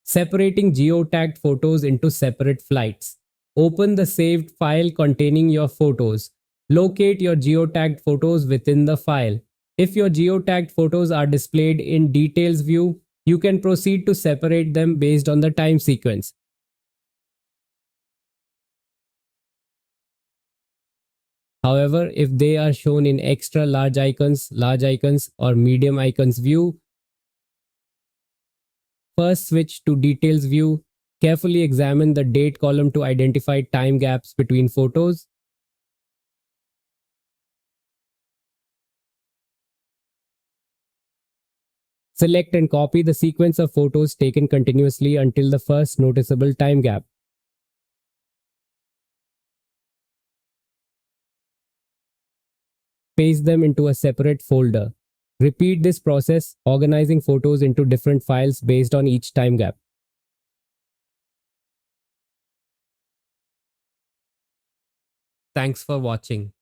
Separating geotagged photos into separate flights. Open the saved file containing your photos. Locate your geotagged photos within the file. If your geotagged photos are displayed in Details view, you can proceed to separate them based on the time sequence. However, if they are shown in extra large icons, or medium icons view, first switch to Details view. Carefully examine the date column to identify time gaps between photos. Select and copy the sequence of photos taken continuously until the first noticeable time gap. Paste them into a separate folder. Repeat this process, organizing photos into different files based on each time gap. Thanks for watching.